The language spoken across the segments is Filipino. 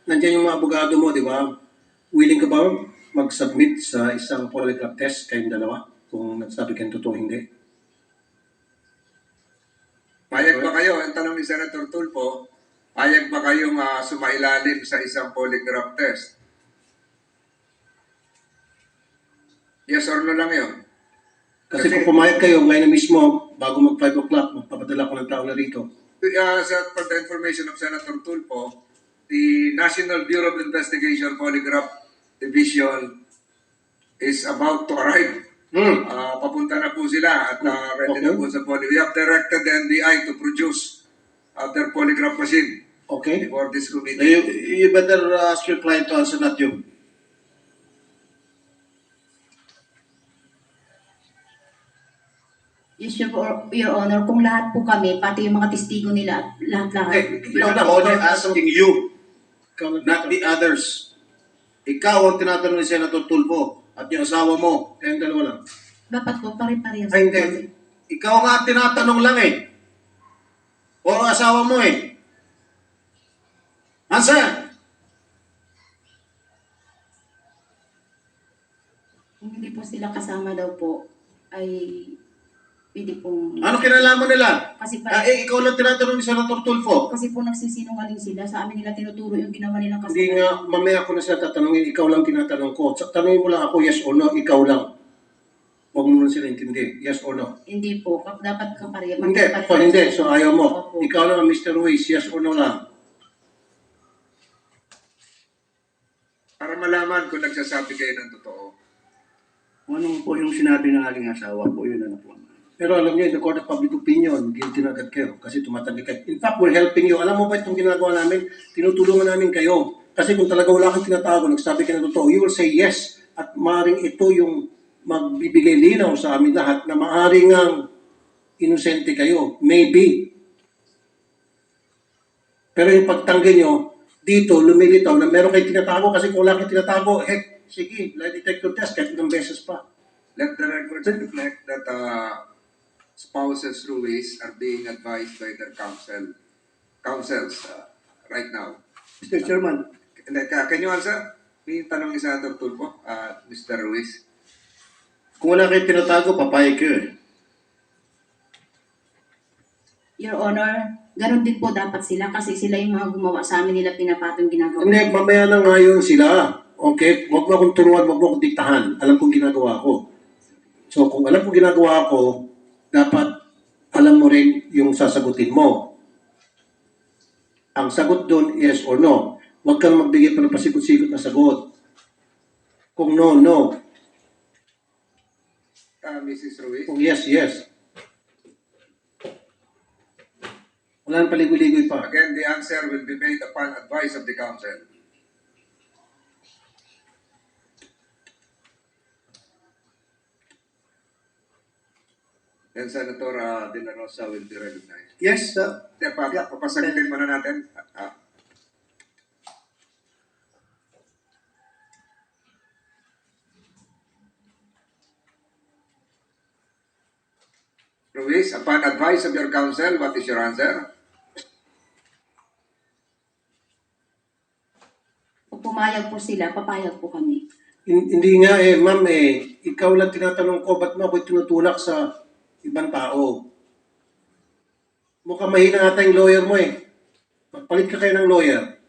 Nandiyan yung mga abogado mo, di ba? Willing ka ba mag-submit sa isang polygraph test kayong dalawa? Kung nagsabi kayong totoo, hindi. Payag ba kayo? Ang tanong ni Senator Tulfo, payag ba kayong sumailalim sa isang polygraph test? Yes or no lang yun? Kasi kung pumayag kayo ngayon na mismo, bago mag 5 o'clock, magpapadala ko ng tao na rito. For the information of Senator Tulfo, the National Bureau of Investigation Polygraph Division is about to arrive. Papunta na po sila at ready na po sa polygraph. We have directed the NBI to produce their polygraph machine before this committee. You better ask your client to answer, not you. Yes, Your Honor, kung lahat po kami, pati yung mga testigo nila, lahat-lahat. I'm only asking you, not the others. Ikaw ang tinatanong ni Senator Tulfo at yung asawa mo, kayong dalawa lang. Dapat po, pare-parehas. Ay, hindi. Ikaw nga ang tinatanong lang eh. O ang asawa mo eh. Answer! Kung hindi po sila kasama daw po, ay pwede pong... Ano kinalaman nila? Kasi Ikaw lang tinatanong ni Senator Tulfo. Kasi po nagsisinungaling sila. Sa amin nila tinuturo yung ginawa nilang kasama. Hindi nga, mamaya ako na siya tatanungin, ikaw lang tinatanong ko. Tanungin mo lang ako, yes or no, ikaw lang. Huwag mo lang sila intindi, yes or no. Hindi po. Dapat kapareha. Hindi. So ayaw mo. Opo. Ikaw lang, Mr. Ruiz, yes or no lang. Para malaman kung nagsasabi kayo ng totoo. Ano po yung sinabi ng aking asawa po, yun ano po. Pero alam niyo, in the court of public opinion, guilty na agad kayo kasi tumatanggi kayo. In fact, we're helping you. Alam mo ba itong ginagawa namin? Tinutulungan namin kayo. Kasi kung talaga wala kang tinatago, nagsabi ka na totoo, you will say yes. At maaaring ito yung magbibigay linaw sa amin lahat na maaaring ang inosente kayo. Maybe. Pero yung pagtanggi nyo, dito, lumilitaw na meron kayong tinatago kasi kung wala kayong tinatago, heck, sige, lie detector test, kahit ilang beses pa. Let the record reflect that spouses Ruiz are being advised by their counsels right now. Mr. Chairman, Can you answer? May tanong ni Senator Tulfo, Mr. Ruiz. Kung wala kayong tinatago, papayag kayo eh. Your Honor, ganun din po dapat sila kasi sila yung mga gumawa sa amin nila pinapatong ginagawa. Hindi, mamaya na ngayon sila. Okay? Huwag mo akong turuan, huwag mo akong diktahan. Alam kong ginagawa ko. So, kung alam kong ginagawa ko, dapat alam mo rin yung sasagutin mo. Ang sagot doon, yes or no. Huwag kang magbigay pa ng pasikot-sikot na sagot. Kung no, no. Mrs. Ruiz. Kung yes, yes. Wala nang paligoy-ligoy pa. Again, the answer will be made upon advice of the counsel. And Senator De La Rosa will be recognized. yes, sir. Papasagutin muna natin. Ruiz, upon advice of your counsel, what is your answer? Kung pumayag po sila, papayag po kami. Hindi nga eh, ma'am eh. Ikaw lang tinatanong ko, ba't mo ako tinutulak sa ibang tao? Mukhang mahina ata yung lawyer mo eh. Magpalit ka kayo ng lawyer.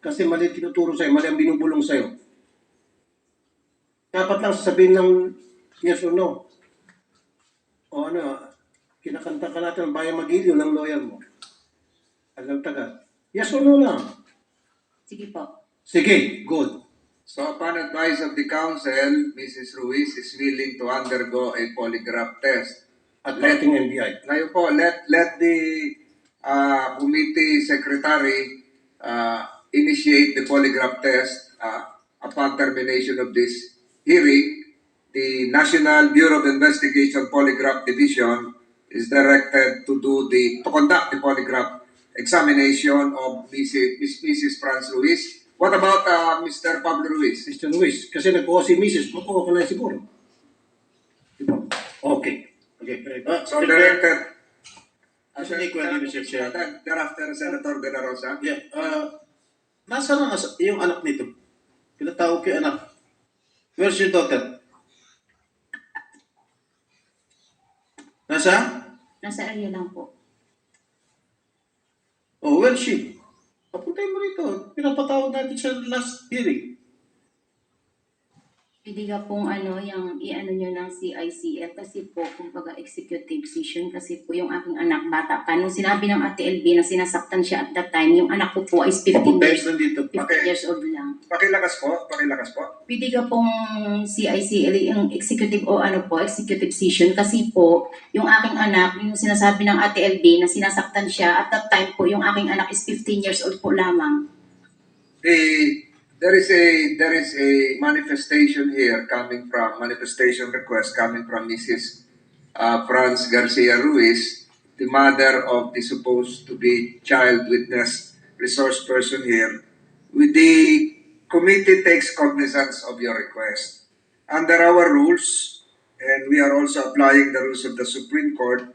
Kasi mali tinuturo sa'yo, mali ang binubulong sa'yo. Dapat lang sasabihin ng yes or no. O ano, kinakanta ka natin ng Bayang Magilyo ng lawyer mo. Tagal-tagal. Yes or no lang. Sige po. Sige, good. So upon advice of the counsel, Mrs. Ruiz is willing to undergo a polygraph test. At parating NBI. Ngayon po, let the committee secretary initiate the polygraph test upon termination of this hearing. The National Bureau of Investigation Polygraph Division is directed to conduct the polygraph examination of Mrs. Franz Ruiz. What about Mr. Pablo Ruiz? Mr. Luis, kasi nag-oo si Mrs. Magkuha ko na siguro. Diba? Okay. Okay. So directed Hindi ko alam, Mr. Chair. Thereafter, Senator De La Rosa. Yeah, nasa na yung anak nito? Pinatawag ko yung anak. Where's your daughter? Nasa? Nasa area lang po. Oh, where's she? Papuntay mo rito. Pinapatawag natin sa last hearing. Pwede ka pong yung i-ano nyo ng CICF kasi po, kumbaga executive session kasi po yung aking anak bata pa. Nung sinabi ng Ate LB na sinasaktan siya at that time, yung anak ko po is 15 Papuntay years, nandito. 15 years old lang. Pakilakas po, pakilakas po. Pwede ka pong CICL, yung executive o executive session kasi po, yung aking anak, yung sinasabi ng Ate LB na sinasaktan siya at that time po, yung aking anak is 15 years old po lamang. There is a manifestation here manifestation request coming from Mrs. Franz Garcia Ruiz, the mother of the supposed to be child witness resource person here. With the committee takes cognizance of your request. Under our rules, and we are also applying the rules of the Supreme Court,